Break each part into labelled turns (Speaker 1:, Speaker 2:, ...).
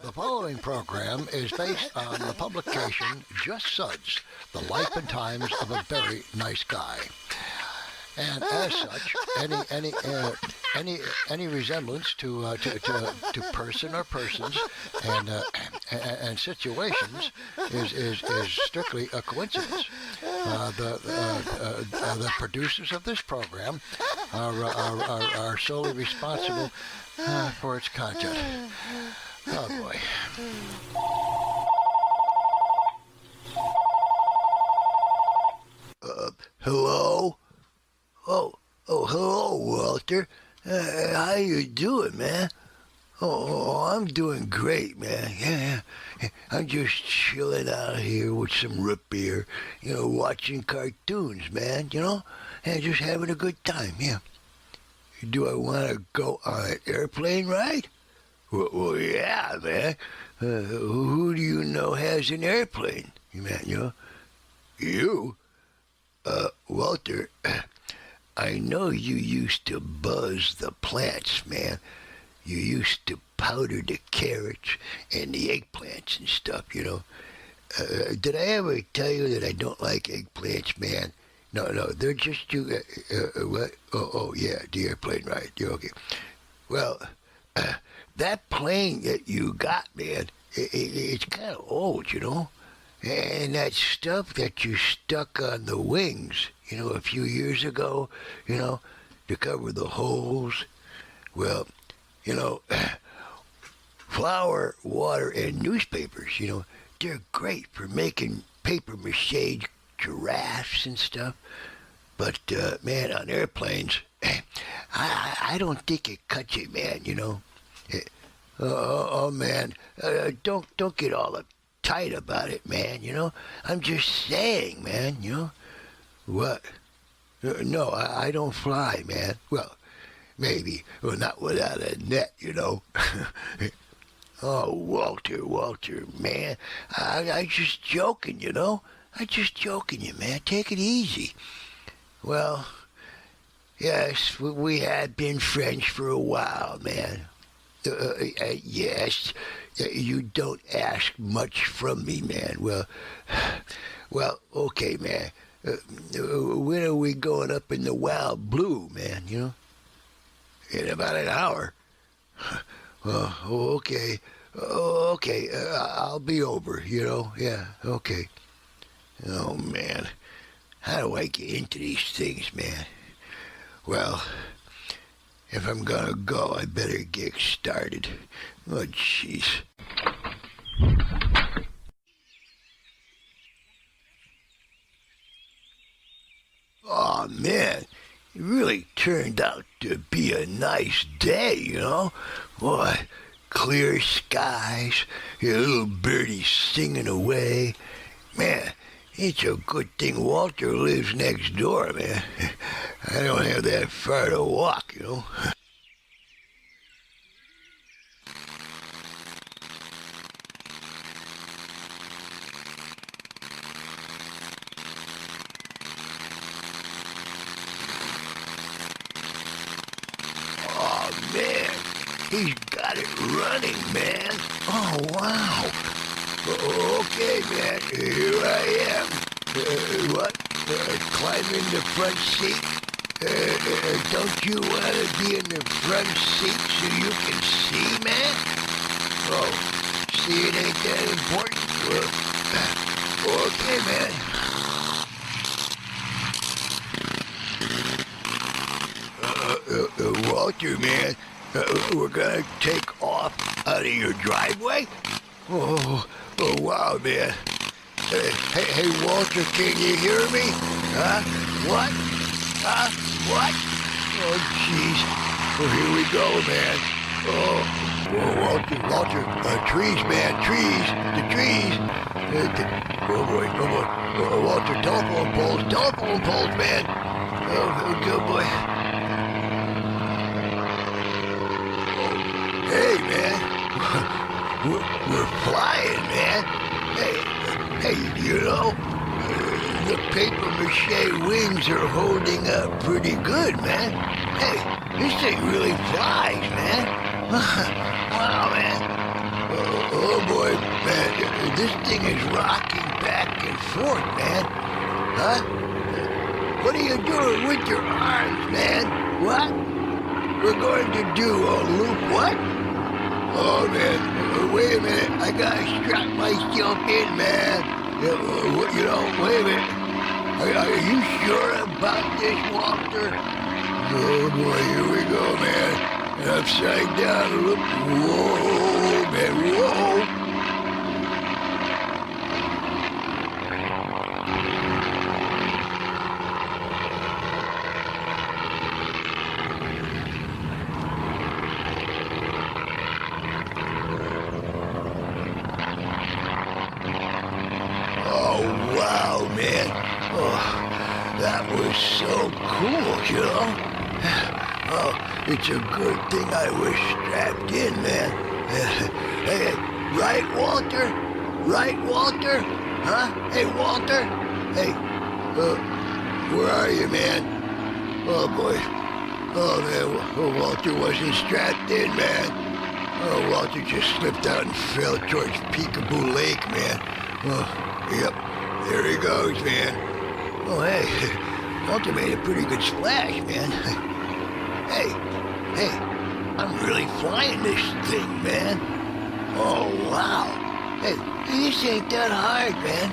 Speaker 1: The following program is based on the publication Just Suds, The Life and Times of a Very Nice Guy. And as such, any resemblance to person or persons and situations is strictly a coincidence. The producers of this program are solely responsible for its content. Oh boy.
Speaker 2: Hello? Hello, Walter. How you doing, man? I'm doing great, man. Yeah. I'm just chilling out here with some root beer, watching cartoons, man, and just having a good time, yeah. Do I want to go on an airplane ride? Well, yeah, man. Who do you know has an airplane, man, You? Walter, I know you used to buzz the plants, man. You used to powder the carrots and the eggplants and stuff, Did I ever tell you that I don't like eggplants, man? No, they're just too... what? Yeah, the airplane ride. You're okay. Well, that plane that you got, man, it's kind of old, And that stuff that you stuck on the wings, a few years ago, to cover the holes. Well, flour, water, and newspapers, they're great for making papier-mâché giraffes and stuff. But, man, on airplanes, I don't think it cuts it, man, man, don't get all uptight about it, man, I'm just saying, man, What? No, I don't fly, man. Well, maybe. Well, not without a net, Oh, Walter, man. I just joking, I just joking you, man. Take it easy. Well, yes, we had been friends for a while, man. Yes, you don't ask much from me, man. Well, okay, man. When are we going up in the wild blue, man, In about an hour. Okay. Okay, I'll be over, Yeah, okay. Oh, man. How do I get into these things, man? Well, if I'm gonna go, I better get started. Oh, jeez. Oh, man, it really turned out to be a nice day, Boy, clear skies, little birdies singing away. Man, it's a good thing Walter lives next door, man. I don't have that far to walk, Oh, man, he's got it running, man. Oh, wow. Okay, man, here I am. What? Climb in the front seat? Don't you want to be in the front seat so you can see, man? Oh, see, it ain't that important. Okay, man. Walter, man, we're gonna take off out of your driveway? Oh, wow, man. Hey, Walter, can you hear me? Huh? What? Huh? What? Oh, jeez. Well, here we go, man. Walter, trees, man, trees, the trees. Oh, boy. Walter, telephone poles, man. Oh, good boy. Hey, man. We're flying, man. Hey, the papier-mâché wings are holding up pretty good, man. Hey, this thing really flies, man. Wow, man. this thing is rocking back and forth, man. Huh? What are you doing with your arms, man? What? We're going to do a loop what? Oh, man, wait a minute. I gotta strap myself in, man. Wait a minute. Are you sure about this, Walter? Oh, boy, here we go, man. Upside down loop. Whoa, man, whoa. Wow, man. Oh, that was so cool, you know? Oh, it's a good thing I was strapped in, man. Hey, right, Walter? Right, Walter? Huh? Hey, Walter? Hey, where are you, man? Oh, boy. Oh, man, Walter wasn't strapped in, man. Oh, Walter just slipped out and fell towards Peekaboo Lake, man. Oh, yep. There he goes, man. Oh, hey, Walter made a pretty good splash, man. Hey, I'm really flying this thing, man. Oh, wow. Hey, this ain't that hard, man.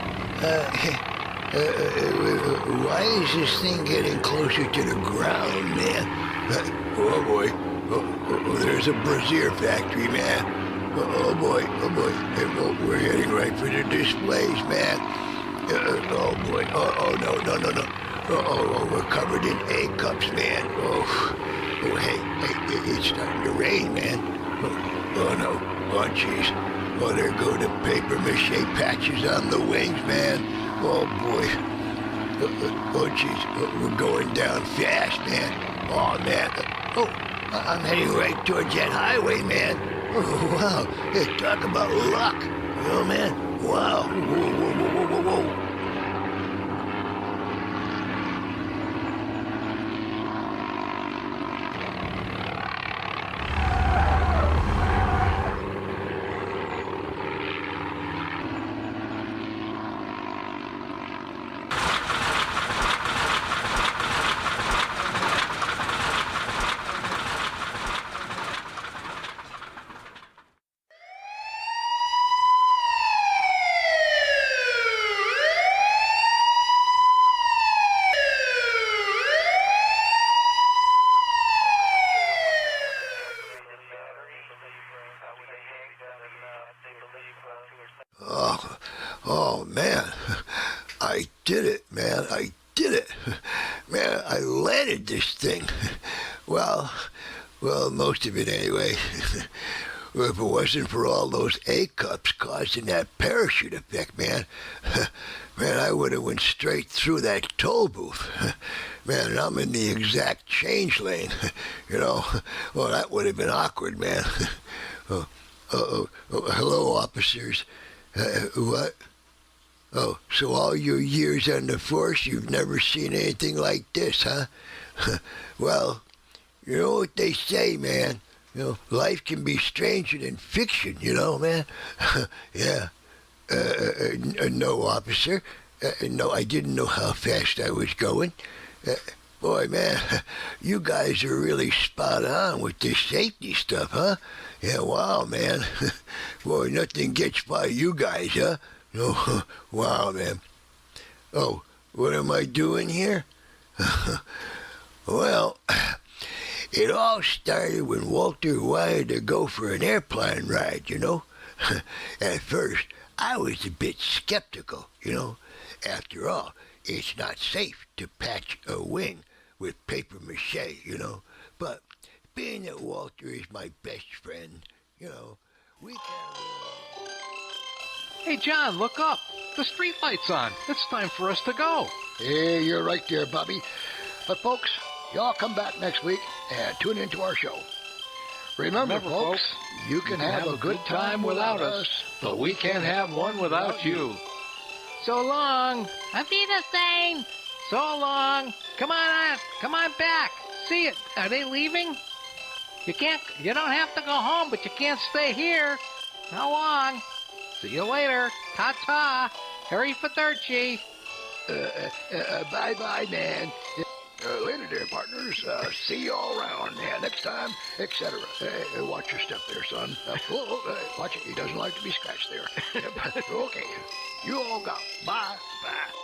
Speaker 2: Why is this thing getting closer to the ground, man? Oh, boy. Oh, there's a brassiere factory, man. Oh, boy. Hey, we're heading right for the displays, man. Oh, boy. Oh, no. Oh, we're covered in egg cups, man. Oh, hey, it's starting to rain, man. Oh, no. Oh, jeez. Oh, there go the papier-mâché patches on the wings, man. Oh, boy. Oh, jeez. We're going down fast, man. Oh, man. Oh, I'm heading right towards that highway, man. Oh, wow. Hey, talk about luck. You know, man? Wow. Whoa. Oh, man. I did it, man. I did it. Man, I landed this thing. Well, most of it anyway. If it wasn't for all those A-cups causing that parachute effect, man, I would have went straight through that toll booth. Man, and I'm in the exact change lane, you know. Well, that would have been awkward, man. Hello, officers. What? Oh, so all your years on the force, you've never seen anything like this, huh? Well, you know what they say, man. You know, life can be stranger than fiction, you know, man. Yeah. No, officer. No, I didn't know how fast I was going. Boy, man, you guys are really spot on with this safety stuff, huh? Yeah, wow, man. Boy, nothing gets by you guys, huh? No, wow, man. Oh, what am I doing here? Well, it all started when Walter wanted to go for an airplane ride, you know. At first, I was a bit skeptical, you know. After all, it's not safe to patch a wing with papier-mâché, you know. But being that Walter is my best friend, you know, we can...
Speaker 3: Hey, John, look up. The street light's on. It's time for us to go.
Speaker 1: Hey, you're right there, Bobby. But, folks, y'all come back next week and tune into our show. Remember, folks, you can have a good time without us,
Speaker 3: but we can't have one without you. So long. Auf Wiedersehen. So long. Come on back. See it. Are they leaving? You don't have to go home, but you can't stay here. How long? See you later. Ta-ta. Harry Federci.
Speaker 1: Bye-bye, man. Later there, partners. See you all around. Yeah, next time, etc. Watch your step there, son. Watch it. He doesn't like to be scratched there. Okay. You all go. Bye. Bye.